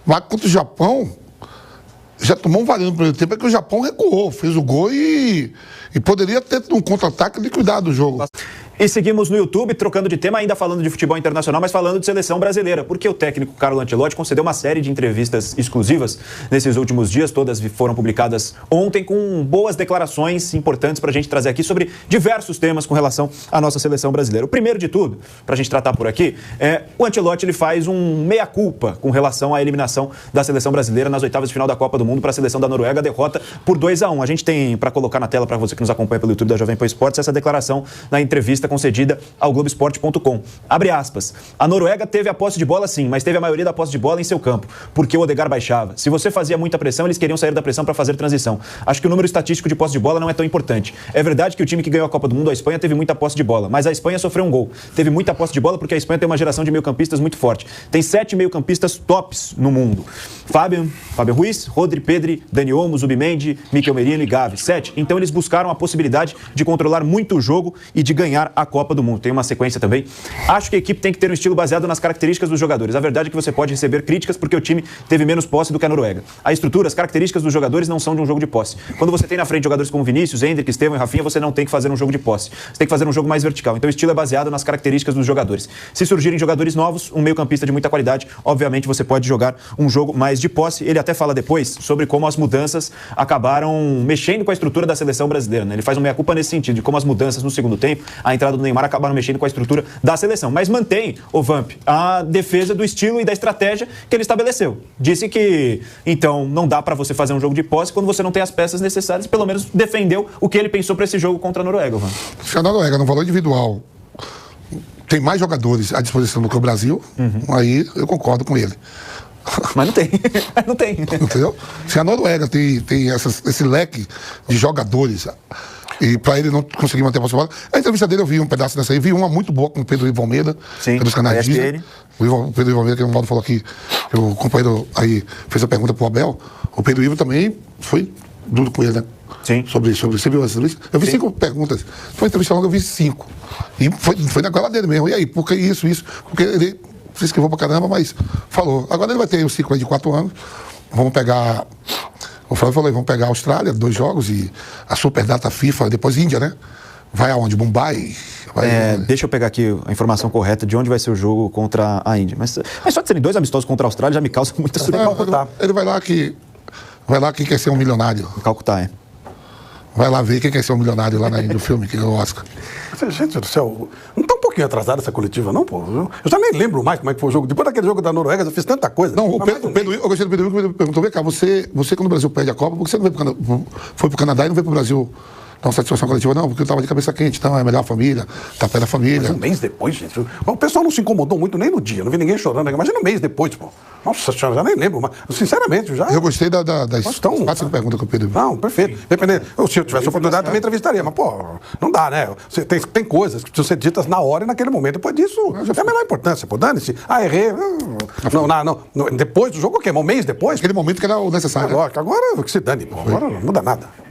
Mas contra o Japão, já tomou um varando no primeiro tempo, é que o Japão recuou, fez o gol e poderia ter um contra-ataque liquidado o jogo. E seguimos no YouTube, trocando de tema, ainda falando de futebol internacional, mas falando de seleção brasileira, porque o técnico Carlo Ancelotti concedeu uma série de entrevistas exclusivas nesses últimos dias, todas foram publicadas ontem, com boas declarações importantes para a gente trazer aqui sobre diversos temas com relação à nossa seleção brasileira. O primeiro de tudo, para a gente tratar por aqui, o Ancelotti ele faz um meia-culpa com relação à eliminação da seleção brasileira nas oitavas de final da Copa do Mundo para a seleção da Noruega, derrota por 2-1. A gente tem, para colocar na tela para você que nos acompanha pelo YouTube da Jovem Pan Esportes, essa declaração na entrevista concedida ao Globoesporte.com. Abre aspas. A Noruega teve a posse de bola sim, mas teve a maioria da posse de bola em seu campo, porque o Odegaard baixava. Se você fazia muita pressão, eles queriam sair da pressão para fazer transição. Acho que o número estatístico de posse de bola não é tão importante. É verdade que o time que ganhou a Copa do Mundo, a Espanha, teve muita posse de bola, mas a Espanha sofreu um gol. Teve muita posse de bola porque a Espanha tem uma geração de meio-campistas muito forte. Tem 7 meio-campistas tops no mundo. Fábio Ruiz, Rodri, Pedri, Dani Olmo, Zubimendi, Mikel Merino e Gavi. 7. Então eles buscaram a possibilidade de controlar muito o jogo e de ganhar a Copa do Mundo. Tem uma sequência também. Acho que a equipe tem que ter um estilo baseado nas características dos jogadores. A verdade é que você pode receber críticas porque o time teve menos posse do que a Noruega. A estrutura, as características dos jogadores não são de um jogo de posse. Quando você tem na frente jogadores como Vinícius, Endrick, Estevão e Rafinha, você não tem que fazer um jogo de posse. Você tem que fazer um jogo mais vertical. Então o estilo é baseado nas características dos jogadores. Se surgirem jogadores novos, um meio-campista de muita qualidade, obviamente você pode jogar um jogo mais de posse. Ele até fala depois sobre como as mudanças acabaram mexendo com a estrutura da seleção brasileira, né? Ele faz uma meia-culpa nesse sentido, de como as mudanças no segundo tempo, a entrada do Neymar acabaram mexendo com a estrutura da seleção. Mas mantém, o Vamp, a defesa do estilo e da estratégia que ele estabeleceu. Disse que, então, não dá para você fazer um jogo de posse quando você não tem as peças necessárias. Pelo menos defendeu o que ele pensou para esse jogo contra a Noruega, Vamp. Se a Noruega, no valor individual, tem mais jogadores à disposição do que o Brasil, aí eu concordo com ele. Mas não tem. Não tem. Entendeu? Se a Noruega tem esse leque de jogadores e para ele não conseguir manter a posse de bola, a entrevista dele eu vi um pedaço dessa aí, vi uma muito boa com o Pedro Ivo Almeida, que é dos canais Disney. O Pedro Ivo Almeida, que o Maldo falou aqui, que o companheiro aí fez a pergunta pro Abel, o Pedro Ivo também foi duro com ele, né? Sim. Você viu essa entrevista? Eu vi 5 perguntas. Foi uma entrevista longa, eu vi 5. E foi na goela dele mesmo. E aí, por que isso? Porque ele se esquivou pra caramba, mas falou. Agora ele vai ter um ciclo aí de 4 anos. Vamos pegar... O Flávio falou, vamos pegar a Austrália, 2 jogos, e a Super Data FIFA, depois Índia, né? Vai aonde? Mumbai? Deixa eu pegar aqui a informação correta de onde vai ser o jogo contra a Índia. Mas só de serem 2 amistosos contra a Austrália já me causa muita surpresa. Ele vai lá quem quer ser um milionário. Calcutá, Vai lá ver quem quer ser um milionário lá no filme, que é o Oscar. Gente do céu, não tá um pouquinho atrasada essa coletiva, não, pô? Eu já nem lembro mais como é que foi o jogo. Depois daquele jogo da Noruega, eu fiz tanta coisa. Não, eu gostei do Pedro, que perguntou, vem cá, você quando o Brasil perde a Copa, por que você não foi pro Canadá e não veio pro Brasil? Então, satisfação coletiva, não, porque eu tava de cabeça quente, então é melhor a família, tá perto da família. Mas um mês depois, gente, o pessoal não se incomodou muito nem no dia, não vi ninguém chorando, imagina um mês depois, pô. Nossa senhora, já nem lembro, mas sinceramente, já... Eu gostei das 4, 5 perguntas que o Pedro... Não, perfeito. Dependendo, se eu tivesse oportunidade, também entrevistaria, mas, pô, não dá, né? Tem coisas que precisam ser ditas na hora e naquele momento, depois disso, é a menor importância, pô, dane-se. Errei, não, depois do jogo, o quê? Um mês depois? Aquele momento que era o necessário. Lógico, agora que se dane, pô, agora não muda nada.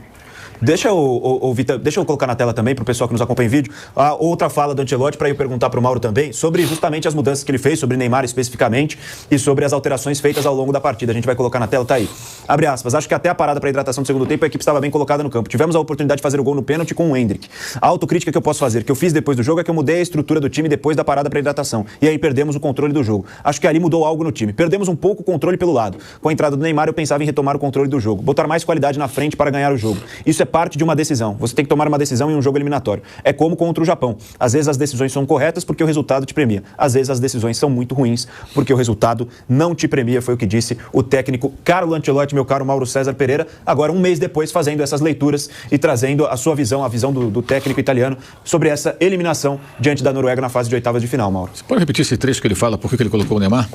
Deixa eu colocar na tela também, para o pessoal que nos acompanha em vídeo, a outra fala do Ancelotti, para eu perguntar para o Mauro também, sobre justamente as mudanças que ele fez, sobre Neymar especificamente, e sobre as alterações feitas ao longo da partida. A gente vai colocar na tela, tá aí. Abre aspas, acho que até a parada para hidratação do segundo tempo, a equipe estava bem colocada no campo. Tivemos a oportunidade de fazer o gol no pênalti com o Endrick. A autocrítica que eu posso fazer, que eu fiz depois do jogo, é que eu mudei a estrutura do time depois da parada para hidratação. E aí perdemos o controle do jogo. Acho que ali mudou algo no time. Perdemos um pouco o controle pelo lado. Com a entrada do Neymar, eu pensava em retomar o controle do jogo. Botar mais qualidade na frente para ganhar o jogo. Isso é parte de uma decisão. Você tem que tomar uma decisão em um jogo eliminatório. É como contra o Japão. Às vezes as decisões são corretas porque o resultado te premia. Às vezes as decisões são muito ruins porque o resultado não te premia. Foi o que disse o técnico Carlo Ancelotti, meu caro Mauro César Pereira, agora um mês depois fazendo essas leituras e trazendo a sua visão, a visão do técnico italiano sobre essa eliminação diante da Noruega na fase de oitavas de final, Mauro. Você pode repetir esse trecho que ele fala, por que ele colocou o Neymar?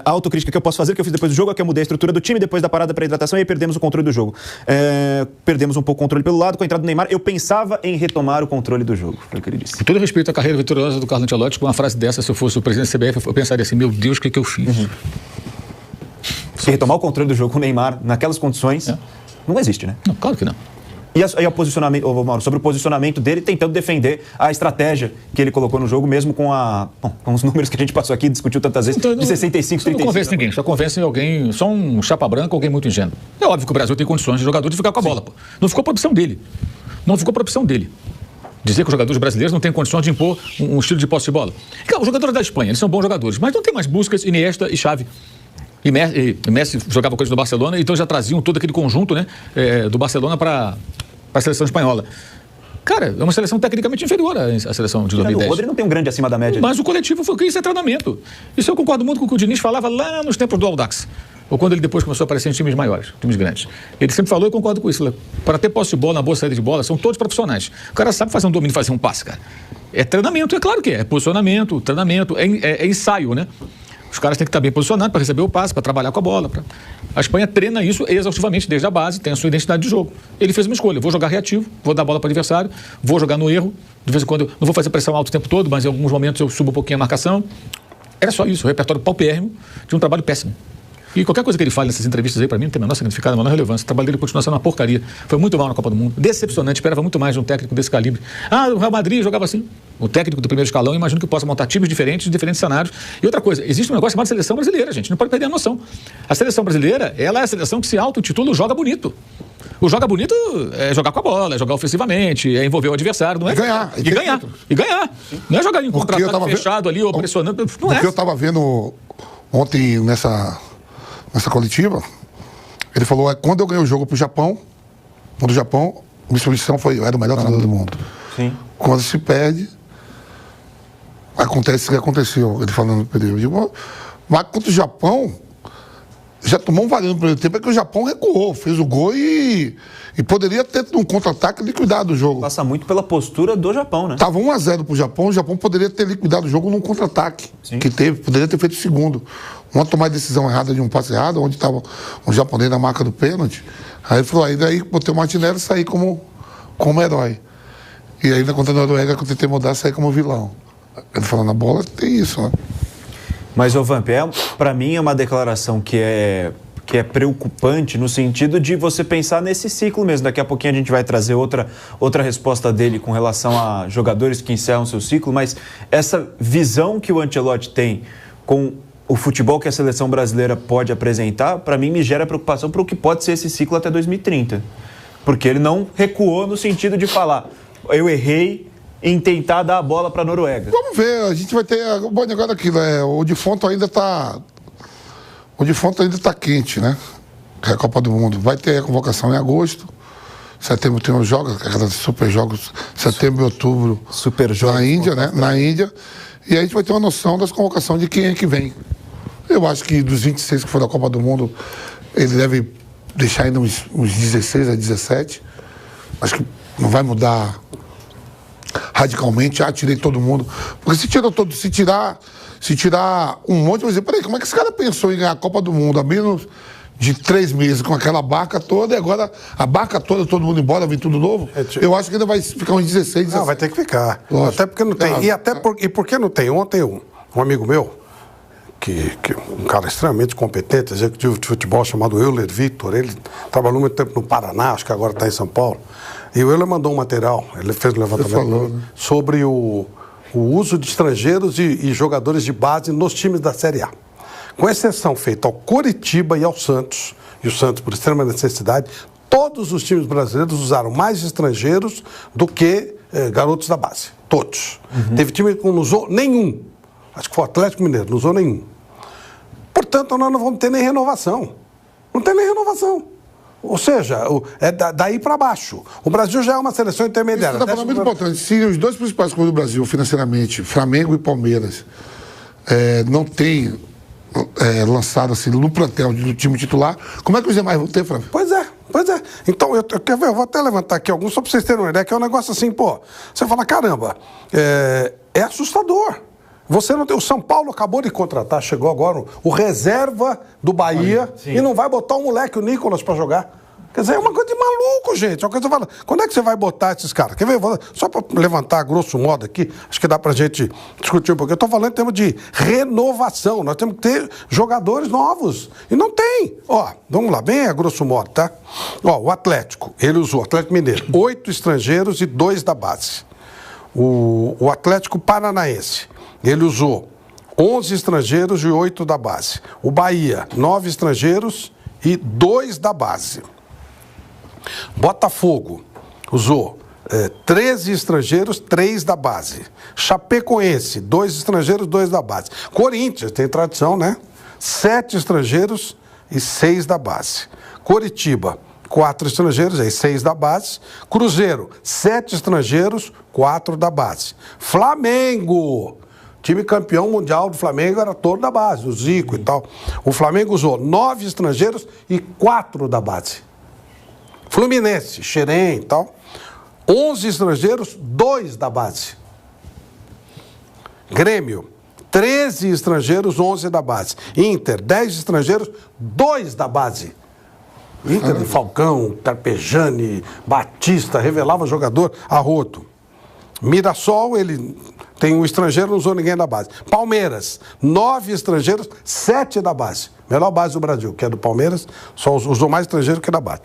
A autocrítica que eu posso fazer, que eu fiz depois do jogo, é que eu mudei a estrutura do time depois da parada para hidratação e aí perdemos o controle do jogo. Perdemos um pouco o controle pelo lado, com a entrada do Neymar, eu pensava em retomar o controle do jogo, foi o que ele disse. Com todo respeito à carreira vitoriosa do Carlo Ancelotti, com uma frase dessa, se eu fosse o presidente da CBF, eu pensaria assim, meu Deus, o que eu fiz? Se retomar o controle do jogo com o Neymar naquelas condições, não existe, né? Não, claro que não. E o posicionamento, Mauro, sobre o posicionamento dele, tentando defender a estratégia que ele colocou no jogo, mesmo com os números que a gente passou aqui, discutiu tantas vezes, de 65, 35. Não convence ninguém, só convence alguém, só um chapa branca, alguém muito ingênuo. É óbvio que o Brasil tem condições de jogador de ficar com a bola, pô. Não ficou por opção dele. Não ficou por opção dele. Dizer que os jogadores brasileiros não têm condições de impor um estilo de posse de bola. Claro, os jogadores da Espanha, eles são bons jogadores, mas não tem mais Busquets, Iniesta e Xavi. E Messi jogava coisa do Barcelona, então já traziam todo aquele conjunto, né, do Barcelona para a seleção espanhola. Cara, é uma seleção tecnicamente inferior à seleção de 2010. O Rodri não tem um grande acima da média. Mas o coletivo foi que isso é treinamento. Isso eu concordo muito com o que o Diniz falava lá nos tempos do Audax. Ou quando ele depois começou a aparecer em times maiores, times grandes. Ele sempre falou, e eu concordo com isso, para ter posse de bola, uma boa saída de bola, são todos profissionais. O cara sabe fazer um domínio, fazer um passe, cara. É treinamento, é claro que é. É posicionamento, treinamento, é ensaio, né? Os caras têm que estar bem posicionados para receber o passe, para trabalhar com a bola. A Espanha treina isso exaustivamente desde a base, tem a sua identidade de jogo. Ele fez uma escolha, vou jogar reativo, vou dar a bola para o adversário, vou jogar no erro, de vez em quando eu não vou fazer pressão alta o tempo todo, mas em alguns momentos eu subo um pouquinho a marcação. Era só isso, o repertório paupérrimo de um trabalho péssimo. E qualquer coisa que ele fale nessas entrevistas aí, para mim, não tem o menor significado, a menor relevância. O trabalho dele continua sendo uma porcaria. Foi muito mal na Copa do Mundo. Decepcionante, esperava muito mais de um técnico desse calibre. O Real Madrid jogava assim. O técnico do primeiro escalão, imagino que possa montar times diferentes, de diferentes cenários. E outra coisa, existe um negócio chamado seleção brasileira, gente. Não pode perder a noção. A seleção brasileira, ela é a seleção que se auto-titula o joga bonito. O joga bonito é jogar com a bola, é jogar ofensivamente, é envolver o adversário, não é? E ganhar. Não é jogar em contra-ataque fechado ali, ou pressionando. Não é. Porque eu estava vendo ontem nessa coletiva, ele falou, quando eu ganhei o jogo pro Japão, quando o Japão, minha posição era o melhor treinador do mundo. Sim. Quando se perde, acontece o que aconteceu, ele falando para ele. Eu digo, mas contra o Japão, já tomou um valendo no primeiro tempo, é que o Japão recuou, fez o gol e poderia ter um contra-ataque liquidado o jogo. Passa muito pela postura do Japão, né? Tava 1-0 pro Japão, o Japão poderia ter liquidado o jogo num contra-ataque que teve, poderia ter feito o segundo. Uma tomada de decisão errada de um passe errado, onde estava um japonês na marca do pênalti. Aí ele falou, aí daí botei o Martinelli e saí como herói. E ainda contra a Noruega, que eu tentei mudar, saí como vilão. Ele falou, na bola tem isso, né? Mas, Vamp, para mim é uma declaração que é preocupante no sentido de você pensar nesse ciclo mesmo. Daqui a pouquinho a gente vai trazer outra resposta dele com relação a jogadores que encerram seu ciclo, mas essa visão que o Ancelotti tem com o futebol que a seleção brasileira pode apresentar, para mim me gera preocupação para o que pode ser esse ciclo até 2030. Porque ele não recuou no sentido de falar, eu errei em tentar dar a bola para a Noruega. Vamos ver, a gente vai ter... Bom, negócio daquilo, o defunto ainda está... O defunto ainda está quente, né? Que é a Copa do Mundo. Vai ter a convocação em agosto. Setembro tem os jogos, aqueles super jogos. Setembro e outubro. Super jogos. Na Índia, né? Na Índia. E a gente vai ter uma noção das convocações de quem é que vem. Eu acho que dos 26 que foram da Copa do Mundo, ele deve deixar ainda uns 16 a 17. Acho que não vai mudar radicalmente. Tirei todo mundo. Porque se tirar um monte, vai dizer, peraí, como é que esse cara pensou em ganhar a Copa do Mundo há menos de 3 meses com aquela barca toda, e agora a barca toda, todo mundo embora, vem tudo novo? Eu acho que ainda vai ficar uns 16, 17. Não, vai ter que ficar. Lógico. Até porque não tem. E por que não tem? Ontem um amigo meu, que um cara extremamente competente, executivo de futebol, chamado Euler Victor, ele trabalhou muito tempo no Paraná, acho que agora está em São Paulo, e o Euler mandou um material, ele fez um levantamento sobre o uso de estrangeiros e jogadores de base nos times da Série A. Com exceção feita ao Coritiba e ao Santos, e o Santos por extrema necessidade, todos os times brasileiros usaram mais estrangeiros do que garotos da base. Todos. Teve time que não usou nenhum. Acho que foi o Atlético Mineiro, não usou nenhum. Portanto, nós não vamos ter nem renovação. Não tem nem renovação. Ou seja, é daí para baixo. O Brasil já é uma seleção intermediária. Isso está falando muito importante. Se os dois principais clubes do Brasil, financeiramente, Flamengo e Palmeiras, não têm lançado assim, no plantel do time titular, como é que os demais vão ter, Flávio? Pois é. Então, eu vou até levantar aqui alguns, só para vocês terem uma ideia, que é um negócio assim, você fala, caramba, é assustador. Você não tem. O São Paulo acabou de contratar, chegou agora o reserva do Bahia e não vai botar o moleque, o Nicolas, para jogar. Quer dizer, é uma coisa de maluco, gente. É uma coisa que você fala, quando é que você vai botar esses caras? Quer ver? Só para levantar grosso modo aqui, acho que dá pra gente discutir um pouquinho. Eu estou falando em termos de renovação. Nós temos que ter jogadores novos. E não tem. Ó, vamos lá, bem a grosso modo, tá? Ó, o Atlético, ele usou, Atlético Mineiro, 8 estrangeiros e 2 da base. O Atlético Paranaense, ele usou 11 estrangeiros e 8 da base. O Bahia, 9 estrangeiros e 2 da base. Botafogo usou 13 estrangeiros, 3 da base. Chapecoense, 2 estrangeiros, 2 da base. Corinthians, tem tradição, né? 7 estrangeiros e 6 da base. Coritiba, 4 estrangeiros e 6 da base. Cruzeiro, 7 estrangeiros, 4 da base. Flamengo, time campeão mundial do Flamengo era todo da base, o Zico e tal. O Flamengo usou 9 estrangeiros e 4 da base. Fluminense, Xerém e tal, 11 estrangeiros, 2 da base. Grêmio, 13 estrangeiros, 11 da base. Inter, 10 estrangeiros, 2 da base. Inter de Falcão, Carpejani, Batista, revelava jogador a rodo. Mirassol, ele tem um estrangeiro, não usou ninguém da base. Palmeiras, 9 estrangeiros, 7 da base. Melhor base do Brasil, que é do Palmeiras, só usou mais estrangeiro que da base.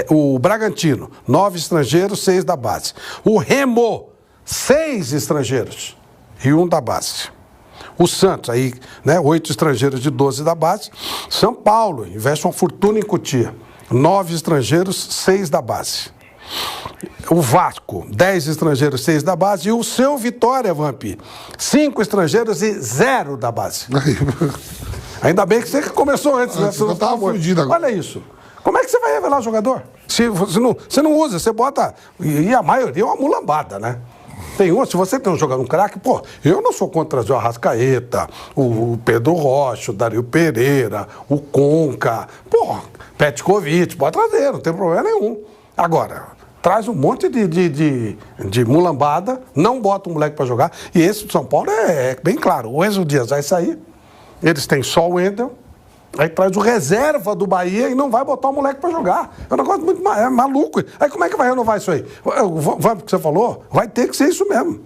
O Bragantino, 9 estrangeiros, 6 da base. O Remo, 6 estrangeiros e 1 da base. O Santos, aí, né, 8 estrangeiros de 12 da base. São Paulo, investe uma fortuna em Cotia. 9 estrangeiros, 6 da base. O Vasco, 10 estrangeiros, 6 da base. E o seu Vitória, Vamp, 5 estrangeiros e 0 da base. Ainda bem que você começou antes, né? Você não estava fugindo agora. Olha isso. Como é que você vai revelar jogador? Você não usa, você bota... E a maioria é uma mulambada, né? Tem se você tem um jogador, um craque, pô, eu não sou contra trazer o Arrascaeta, o Pedro Rocha, o Dario Pereira, o Conca, pô, Petkovic, pode trazer, não tem problema nenhum. Agora, traz um monte de mulambada, não bota um moleque pra jogar, e esse do São Paulo é bem claro, o Enzo Dias vai sair, eles têm só o Wendel, aí traz o reserva do Bahia e não vai botar o moleque pra jogar. É um negócio muito maluco. Aí como é que vai renovar isso aí? Vamos, que você falou, vai ter que ser isso mesmo.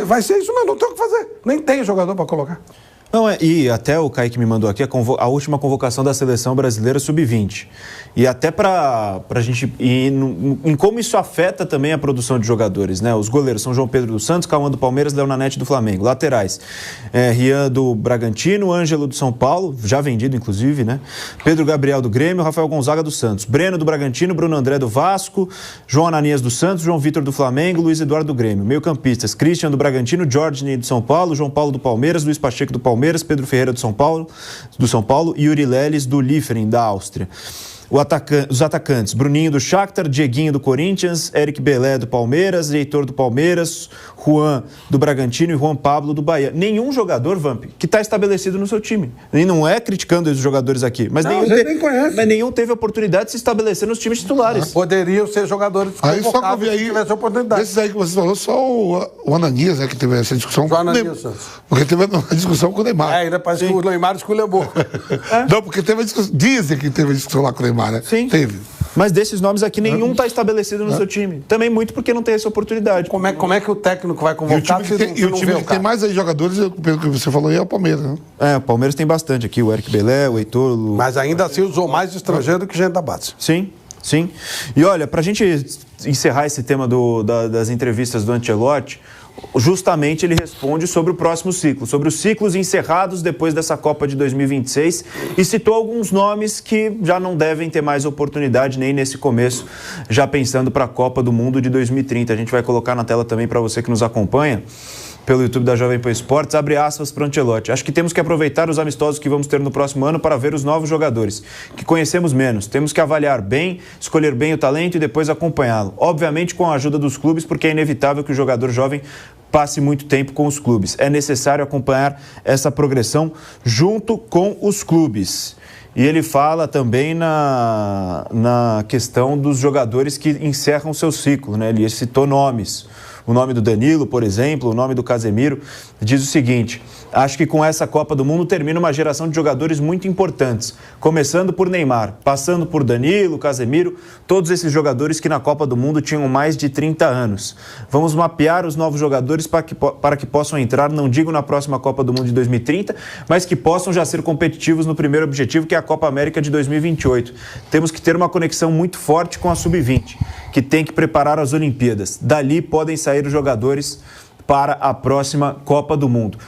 Vai ser isso mesmo, não tem o que fazer. Nem tem jogador pra colocar. Não, e até o Kaique me mandou aqui a última convocação da Seleção Brasileira Sub-20. E até para a gente ir em como isso afeta também a produção de jogadores, né? Os goleiros são João Pedro dos Santos, Cauã do Palmeiras, Leonanete do Flamengo. Laterais, Rian do Bragantino, Ângelo do São Paulo, já vendido inclusive, né? Pedro Gabriel do Grêmio, Rafael Gonzaga do Santos. Breno do Bragantino, Bruno André do Vasco, João Ananias do Santos, João Vitor do Flamengo, Luiz Eduardo do Grêmio. Meio-campistas, Christian do Bragantino, Jorginho do São Paulo, João Paulo do Palmeiras, Luiz Pacheco do Palmeiras, Pedro Ferreira do São Paulo e Yuri Leles do Liefering, da Áustria. Os atacantes, Bruninho do Shakhtar, Dieguinho do Corinthians, Eric Belé do Palmeiras, Heitor do Palmeiras, Juan do Bragantino e Juan Pablo do Bahia. Nenhum jogador, Vamp, que está estabelecido no seu time. E não é criticando os jogadores aqui, mas nenhum teve a oportunidade de se estabelecer nos times titulares. Poderiam ser jogadores aí só que eu vi aí, tivesse oportunidade. Esses aí que você falou, só o Ananias, né, que teve essa discussão. O Ananias. Porque teve uma discussão com o Neymar. Ainda parece que o Neymar esculhambou. Não, porque teve a discussão, dizem que teve a discussão lá com o Neymar, né? Sim. Teve. Mas desses nomes aqui, nenhum está estabelecido no seu time. Também muito porque não tem essa oportunidade. Como é que o técnico vai convocar? E o time que tem mais aí jogadores, pelo que você falou aí, é o Palmeiras, né? O Palmeiras tem bastante aqui. O Eric Belé, o Heitor... Mas ainda assim usou mais estrangeiro do que gente da base. Sim, sim. E olha, para a gente encerrar esse tema das entrevistas do Ancelotti, justamente ele responde sobre o próximo ciclo, sobre os ciclos encerrados depois dessa Copa de 2026 e citou alguns nomes que já não devem ter mais oportunidade nem nesse começo, já pensando para a Copa do Mundo de 2030. A gente vai colocar na tela também para você que nos acompanha pelo YouTube da Jovem Pan Esportes, abre aspas para o Ancelotti. Acho que temos que aproveitar os amistosos que vamos ter no próximo ano para ver os novos jogadores, que conhecemos menos. Temos que avaliar bem, escolher bem o talento e depois acompanhá-lo. Obviamente com a ajuda dos clubes, porque é inevitável que o jogador jovem passe muito tempo com os clubes. É necessário acompanhar essa progressão junto com os clubes. E ele fala também na questão dos jogadores que encerram seu ciclo, né? Ele citou nomes. o nome do Danilo, por exemplo, o nome do Casemiro, diz o seguinte: acho que com essa Copa do Mundo termina uma geração de jogadores muito importantes, começando por Neymar, passando por Danilo, Casemiro, todos esses jogadores que na Copa do Mundo tinham mais de 30 anos. Vamos mapear os novos jogadores para que possam entrar, não digo na próxima Copa do Mundo de 2030, mas que possam já ser competitivos no primeiro objetivo, que é a Copa América de 2028. Temos que ter uma conexão muito forte com a Sub-20, que tem que preparar as Olimpíadas. Dali podem sair os jogadores para a próxima Copa do Mundo.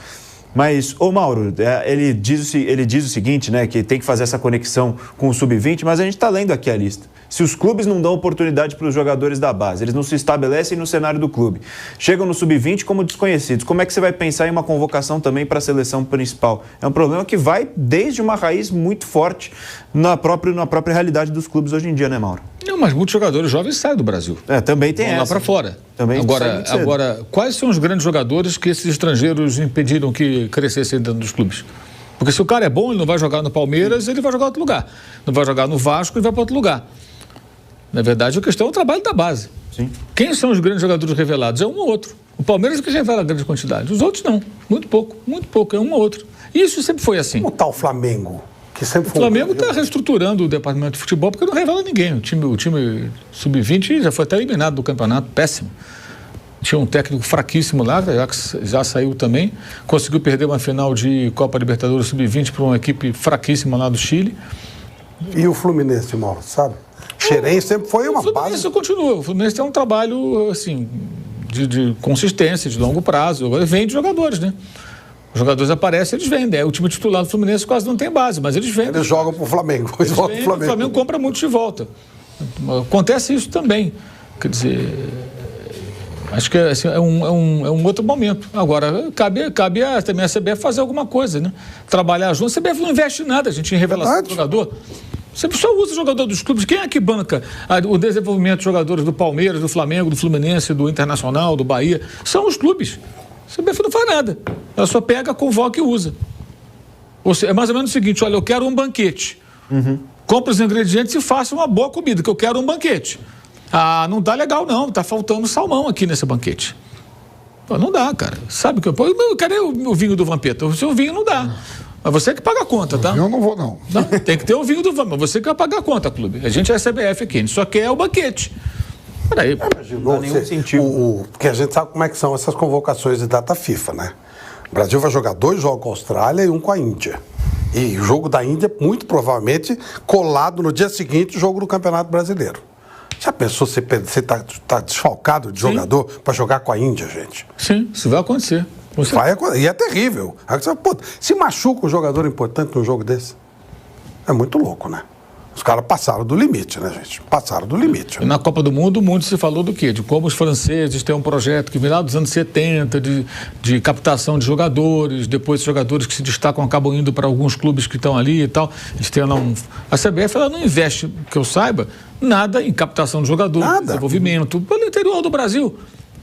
Mas, ô Mauro, ele diz o seguinte, né, que tem que fazer essa conexão com o Sub-20, mas a gente está lendo aqui a lista. Se os clubes não dão oportunidade para os jogadores da base, eles não se estabelecem no cenário do clube, chegam no Sub-20 como desconhecidos, como é que você vai pensar em uma convocação também para a seleção principal? É um problema que vai desde uma raiz muito forte na própria realidade dos clubes hoje em dia, né, Mauro? Não, mas muitos jogadores jovens saem do Brasil. Também tem vão essa. lá para fora. Também Agora, quais são os grandes jogadores que esses estrangeiros impediram que crescessem dentro dos clubes? Porque se o cara é bom, ele não vai jogar no Palmeiras, ele vai jogar em outro lugar. Não vai jogar no Vasco, ele vai para outro lugar. Na verdade, a questão é o trabalho da base. Sim. Quem são os grandes jogadores revelados? É um ou outro. O Palmeiras é que revela a grande quantidade. Os outros não. Muito pouco. É um ou outro. E isso sempre foi assim. Como está o Flamengo? Que sempre o Flamengo está reestruturando o departamento de futebol porque não revela ninguém. O time Sub-20 já foi até eliminado do campeonato, péssimo. Tinha um técnico fraquíssimo lá, já saiu também. Conseguiu perder uma final de Copa Libertadores Sub-20 para uma equipe fraquíssima lá do Chile. E o Fluminense, Mauro, sabe? Xerém sempre foi uma base. O Fluminense continua. O Fluminense tem um trabalho, assim, de consistência, de longo prazo. Agora vende jogadores, né? Os jogadores aparecem, eles vendem. O time titular do Fluminense quase não tem base, mas eles vendem. Eles jogam pro Flamengo. Eles vendem, o Flamengo compra muito de volta. Acontece isso também. Quer dizer, acho que assim, é um outro momento. Agora, cabe também a CBF fazer alguma coisa, né? Trabalhar junto. A CBF não investe em nada, a gente, em revelação do jogador. Você só usa o jogador dos clubes. Quem é que banca o desenvolvimento de jogadores do Palmeiras, do Flamengo, do Fluminense, do Internacional, do Bahia? São os clubes. A CBF não faz nada. Ela só pega, convoca e usa. Ou seja, é mais ou menos o seguinte: olha, eu quero um banquete. Compre os ingredientes e faça uma boa comida, que eu quero um banquete. Ah, não tá legal não, tá faltando salmão aqui nesse banquete. Pô, não dá, cara. Sabe que cadê o vinho do Vampeta? O seu vinho não dá. Mas você que paga a conta, tá? Eu não vou, não. Tem que ter o vinho do Vampeta. Mas você que vai pagar a conta, clube. A gente é a CBF aqui, a gente só quer o banquete. Peraí. Não dá nenhum sentido. Porque a gente sabe como é que são essas convocações de data FIFA, né? O Brasil vai jogar 2 jogos com a Austrália e 1 com a Índia. E o jogo da Índia, muito provavelmente, colado no dia seguinte, o jogo do Campeonato Brasileiro. Já pensou você tá desfalcado de jogador para jogar com a Índia, gente? Sim, isso vai acontecer. E é terrível. Pô, se machuca um jogador importante num jogo desse, é muito louco, né? Os caras passaram do limite, né, gente? Passaram do limite. E na Copa do Mundo, muito se falou do quê? De como os franceses têm um projeto que vem lá dos anos 70 de captação de jogadores, depois os jogadores que se destacam acabam indo para alguns clubes que estão ali e tal. Eles têm lá A CBF, ela não investe, que eu saiba, nada em captação de jogadores, desenvolvimento, pelo interior do Brasil.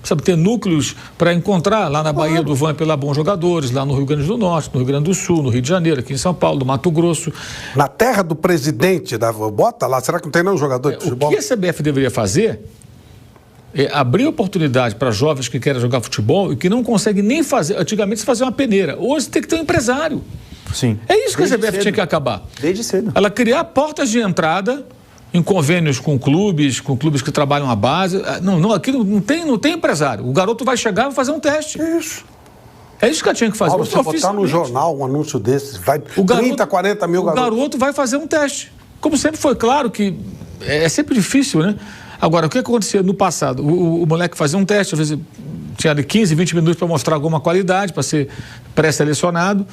Sabe, ter núcleos para encontrar lá na Bahia do Vamp, lá bons jogadores, lá no Rio Grande do Norte, no Rio Grande do Sul, no Rio de Janeiro, aqui em São Paulo, no Mato Grosso. Na terra do presidente, bota lá, será que não tem nenhum jogador de futebol? O que a CBF deveria fazer é abrir oportunidade para jovens que querem jogar futebol e que não conseguem nem fazer. Antigamente se fazia uma peneira, hoje tem que ter um empresário. Sim. É isso que a CBF tinha que acabar. Desde cedo. Ela criar portas de entrada em convênios com clubes que trabalham a base. Aqui não tem empresário. O garoto vai chegar e vai fazer um teste. Isso. É isso que ela tinha que fazer. Paulo, você botar no jornal um anúncio desses, vai 30, 40 mil garotos. O garoto vai fazer um teste. Como sempre foi claro que é sempre difícil, né? Agora, o que acontecia no passado? O moleque fazia um teste, às vezes tinha de 15, 20 minutos para mostrar alguma qualidade, para ser pré-selecionado,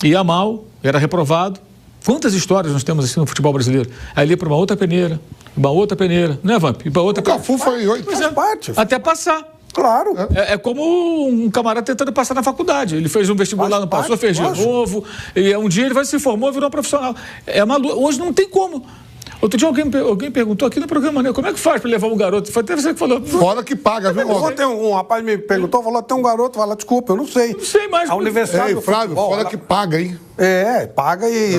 ia mal, era reprovado. Quantas histórias nós temos assim no futebol brasileiro? Aí ele ia para uma outra peneira, não é, Vamp? E para outra peneira. O Cafu foi 8. Faz parte. Até passar. Claro. É como um camarada tentando passar na faculdade. Ele fez um vestibular, não passou, fez de novo. E um dia ele se formou, virou profissional. É maluco. Hoje não tem como. Outro dia alguém perguntou aqui no programa, né? Como é que faz para levar um garoto? Foi até você que falou. Fora que paga, viu, Um rapaz me perguntou, falou, tem um garoto, vai lá, desculpa, eu não sei. Não sei mais. A Universidade do Flávio, Futebol, fora que paga, hein? Paga e...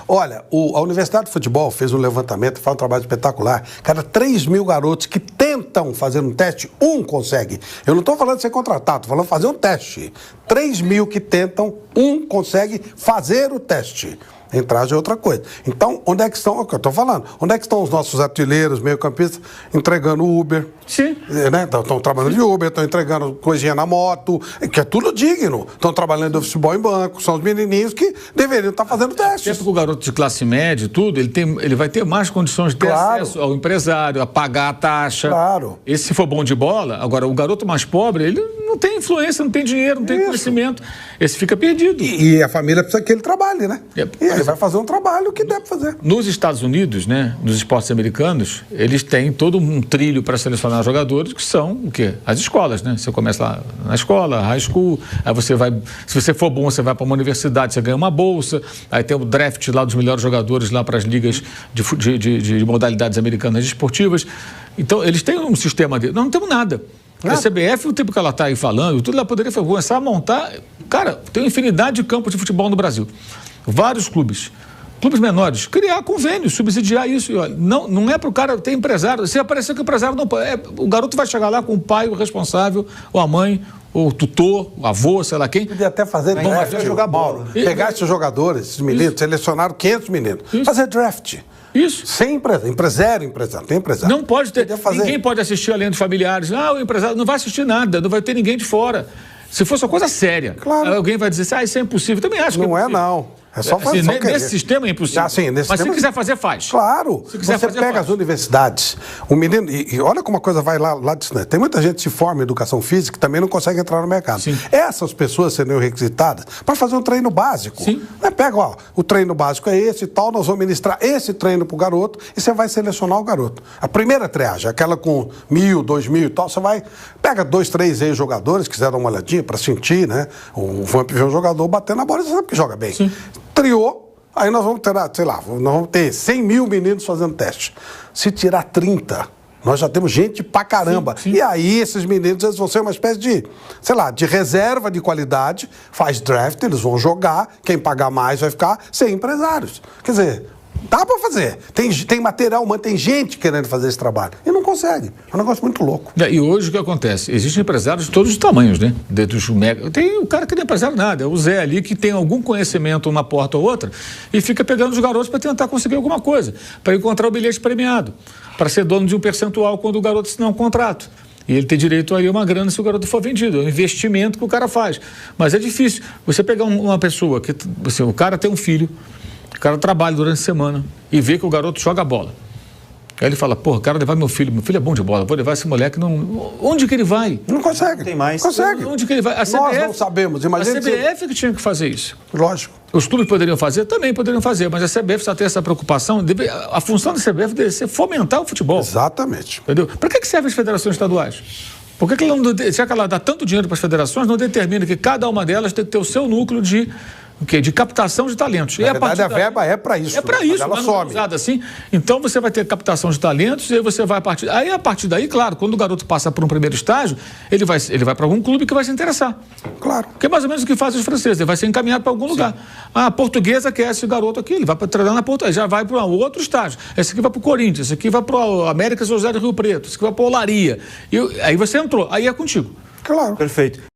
Olha, a Universidade de Futebol fez um levantamento, faz um trabalho espetacular. Cada 3 mil garotos que tentam tentam fazer um teste, um consegue. Eu não estou falando de ser contratado, estou falando de fazer um teste. 3 mil que tentam, um consegue fazer o teste. Entrar é outra coisa. Então, onde é que estão, é o que eu estou falando, onde é que estão os nossos artilheiros, meio-campistas, entregando Uber? Sim. Né? Estão trabalhando de Uber, estão entregando coisinha na moto, que é tudo digno. Estão trabalhando de office boy em banco, são os menininhos que deveriam estar fazendo testes. Sempre que o garoto de classe média e tudo, ele vai ter mais condições de ter acesso ao empresário, a pagar a taxa. Claro. Esse, se for bom de bola, agora o garoto mais pobre, ele não tem influência, não tem dinheiro, não tem conhecimento. Esse fica perdido. E a família precisa que ele trabalhe, né? E ele vai fazer um trabalho que deve fazer. Nos Estados Unidos, né, nos esportes americanos, eles têm todo um trilho para selecionar jogadores, que são o quê? As escolas, né? Você começa lá na escola, high school, aí você vai, se você for bom, você vai para uma universidade, você ganha uma bolsa, aí tem o draft lá dos melhores jogadores lá para as ligas de modalidades americanas esportivas. Então, eles têm um sistema de... Nós não temos nada. A CBF, o tempo que ela está aí falando, tudo ela poderia começar a montar... Cara, tem uma infinidade de campos de futebol no Brasil. Vários clubes menores, criar convênios, subsidiar isso. E, olha, não é para o cara ter empresário. Se aparecer que o empresário não pode... o garoto vai chegar lá com o pai, o responsável, ou a mãe, ou o tutor, o avô, sei lá quem. Podia até fazer draft, jogar bola. Pegar esses jogadores, esses meninos, selecionaram 500 meninos. Fazer draft. Isso. Sem empresário, tem empresário. Não pode ter. Ninguém pode assistir além dos familiares. O empresário não vai assistir nada, não vai ter ninguém de fora. Se fosse uma coisa séria, alguém vai dizer assim, isso é impossível. Também acho que não é, não. É só fazer. Assim, nesse sistema é impossível. Mas se quiser fazer, faz. Claro. Você pega as universidades, o menino. E olha como a coisa vai lá distante. Tem muita gente que se forma em educação física que também não consegue entrar no mercado. Sim. Essas pessoas seriam requisitadas para fazer um treino básico. Sim. Pega, o treino básico é esse e tal, nós vamos ministrar esse treino pro garoto e você vai selecionar o garoto. A primeira triagem, aquela com 1.000, 2.000 e tal, você vai. Pega 2, 3 ex-jogadores, quiser dar uma olhadinha para sentir, né? O Vamp vê um jogador batendo na bola, você sabe que joga bem. Sim. Triou, aí nós vamos ter, sei lá, nós vamos ter 100 mil meninos fazendo teste. Se tirar 30, nós já temos gente pra caramba. Sim. E aí esses meninos, eles vão ser uma espécie de, sei lá, de reserva de qualidade, faz draft, eles vão jogar, quem pagar mais vai ficar sem empresários. Quer dizer, dá pra fazer. Tem material humano, tem gente querendo fazer esse trabalho. E não consegue. É um negócio muito louco. E hoje o que acontece? Existem empresários de todos os tamanhos, né? Tem o cara que não é empresário nada, é o Zé ali que tem algum conhecimento uma porta ou outra e fica pegando os garotos para tentar conseguir alguma coisa, para encontrar o bilhete premiado, para ser dono de um percentual quando o garoto assinar um contrato. E ele tem direito aí a uma grana se o garoto for vendido. É um investimento que o cara faz. Mas é difícil. Você pegar uma pessoa que... Assim, o cara tem um filho, o cara trabalha durante a semana e vê que o garoto joga bola. Aí ele fala, pô, quero levar meu filho é bom de bola, vou levar esse moleque, não... Onde que ele vai? Não consegue. Não tem mais. Consegue. Onde que ele vai? Nós não sabemos, imagina. A CBF que tinha que fazer isso. Lógico. Os clubes poderiam fazer? Também poderiam fazer, mas a CBF só tem essa preocupação, a função da CBF deve ser fomentar o futebol. Exatamente. Entendeu? Para que servem as federações estaduais? Por que ela não, já que ela dá tanto dinheiro para as federações, não determina que cada uma delas tem que ter o seu núcleo de captação de talentos. Na verdade, a verba é para isso. É para isso, ela mas some. não é usada assim. Então, você vai ter captação de talentos e aí você vai a partir... Aí, a partir daí, claro, quando o garoto passa por um primeiro estágio, ele vai para algum clube que vai se interessar. Claro. Que é mais ou menos o que fazem os franceses. Ele vai ser encaminhado para algum lugar. A Portuguesa quer esse garoto aqui, ele vai para treinar na Portuguesa, já vai para um outro estágio. Esse aqui vai para o Corinthians, esse aqui vai para o América José do Rio Preto, esse aqui vai para o Olaria. Aí você entrou, aí é contigo. Claro. Perfeito.